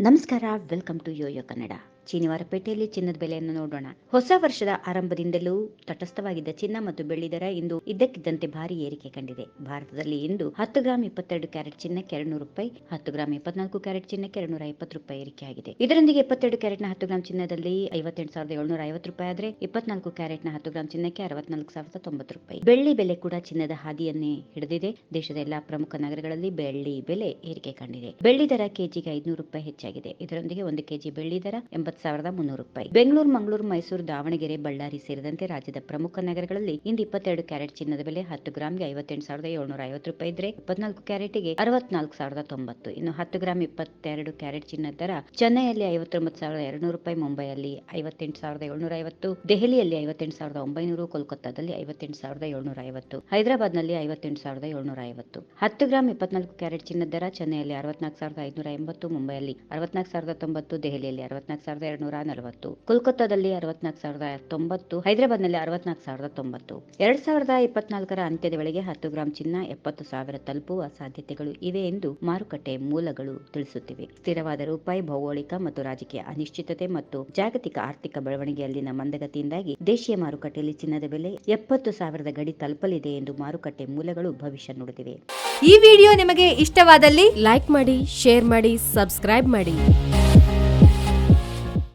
ನಮಸ್ಕಾರ, welcome to Yoyo Kannada. ಶನಿವಾರಪೇಟೆಯಲ್ಲಿ ಚಿನ್ನದ ಬೆಲೆಯನ್ನು ನೋಡೋಣ. ಹೊಸ ವರ್ಷದ ಆರಂಭದಿಂದಲೂ ತಟಸ್ಥವಾಗಿದ್ದ ಚಿನ್ನ ಮತ್ತು ಬೆಳ್ಳಿ ದರ ಇಂದು ಇದ್ದಕ್ಕಿದ್ದಂತೆ ಭಾರಿ ಏರಿಕೆ ಕಂಡಿದೆ. ಭಾರತದಲ್ಲಿ ಇಂದು 10 ಗ್ರಾಂ 22 ಕ್ಯಾರೆಟ್ ಚಿನ್ನಕ್ಕೆ 200 ರೂಪಾಯಿ, 10 ಗ್ರಾಂ 24 ಕ್ಯಾರೆಟ್ ಚಿನ್ನಕ್ಕೆ 250 ರೂಪಾಯಿ ಏರಿಕೆಯಾಗಿದೆ. ಇದರೊಂದಿಗೆ 22 ಕ್ಯಾರೆಟ್ನ 10 ಗ್ರಾಂ ಚಿನ್ನದಲ್ಲಿ 58,750 ರೂಪಾಯಿ ಆದರೆ 24 ಕ್ಯಾರೆಟ್ನ 10 ಗ್ರಾಂ ಚಿನ್ನಕ್ಕೆ 64,090 ರೂಪಾಯಿ. ಬೆಳ್ಳಿ ಬೆಲೆ ಕೂಡ ಚಿನ್ನದ ಹಾದಿಯನ್ನೇ ಹಿಡಿದಿದೆ. ದೇಶದ ಎಲ್ಲಾ ಪ್ರಮುಖ ನಗರಗಳಲ್ಲಿ ಬೆಳ್ಳಿ ಬೆಲೆ ಏರಿಕೆ ಕಂಡಿದೆ. ಬೆಳ್ಳಿ ದರ ಕೆಜಿಗೆ 500 ರೂಪಾಯಿ ಹೆಚ್ಚಾಗಿದೆ. ಇದರೊಂದಿಗೆ 1 ಕೆಜಿ ಬೆಳ್ಳಿ ದರ 80,300 ರೂಪಾಯಿ. ಬೆಂಗಳೂರು, ಮಂಗಳೂರು, ಮೈಸೂರು, ದಾವಣಗೆರೆ, ಬಳ್ಳಾರಿ ಸೇರಿದಂತೆ ರಾಜ್ಯದ ಪ್ರಮುಖ ನಗರಗಳಲ್ಲಿ ಇಂದು 22 ಕ್ಯಾರೆಟ್ ಚಿನ್ನದ ಬೆಲೆ 10 ಗ್ರಾಂಗೆ 58,750 ರೂಪಾಯಿ ಇದ್ರೆ 24 ಕ್ಯಾರೆಟ್ಗೆ 64,090. ಇನ್ನು 10 ಗ್ರಾಂ 22 ಕ್ಯಾರೆಟ್ ಚಿನ್ನದ ದರ ಚೆನ್ನೈಯಲ್ಲಿ 59,200 ರೂಪಾಯಿ, ಮುಂಬೈಯಲ್ಲಿ 58,750, ದೆಹಲಿಯಲ್ಲಿ 58,900, ಕೋಲ್ಕತ್ತಾದಲ್ಲಿ 58,750, ಹೈದರಾಬಾದ್ನಲ್ಲಿ 58,750. 10 ಗ್ರಾಂ 24 ಕ್ಯಾರೆಟ್ ಚಿನ್ನದ ದರ ಚೆನ್ನೈಯಲ್ಲಿ 64,580, ಮುಂಬೈಯಲ್ಲಿ 64,090, ದೆಹಲಿಯಲ್ಲಿ 64,240, ಕೋಲ್ಕತ್ತಾದಲ್ಲಿ 64,090, ಹೈದರಾಬಾದ್ನಲ್ಲಿ 64,090. 2024ರ ಅಂತ್ಯದ ವೇಳೆಗೆ 10 ಗ್ರಾಂ ಚಿನ್ನ 70,000 ತಲುಪುವ ಸಾಧ್ಯತೆಗಳು ಇವೆ ಎಂದು ಮಾರುಕಟ್ಟೆ ಮೂಲಗಳು ತಿಳಿಸುತ್ತಿವೆ. ಸ್ಥಿರವಾದ ರೂಪಾಯಿ, ಭೌಗೋಳಿಕ ಮತ್ತು ರಾಜಕೀಯ ಅನಿಶ್ಚಿತತೆ ಮತ್ತು ಜಾಗತಿಕ ಆರ್ಥಿಕ ಬೆಳವಣಿಗೆಯಲ್ಲಿನ ಮಂದಗತಿಯಿಂದಾಗಿ ದೇಶೀಯ ಮಾರುಕಟ್ಟೆಯಲ್ಲಿ ಚಿನ್ನದ ಬೆಲೆ 70,000 ಗಡಿ ತಲುಪಲಿದೆ ಎಂದು ಮಾರುಕಟ್ಟೆ ಮೂಲಗಳು ಭವಿಷ್ಯ ನುಡಿದಿವೆ. ಈ ವಿಡಿಯೋ ನಿಮಗೆ ಇಷ್ಟವಾದಲ್ಲಿ ಲೈಕ್ ಮಾಡಿ, ಶೇರ್ ಮಾಡಿ, ಸಬ್ಸ್ಕ್ರೈಬ್ ಮಾಡಿ.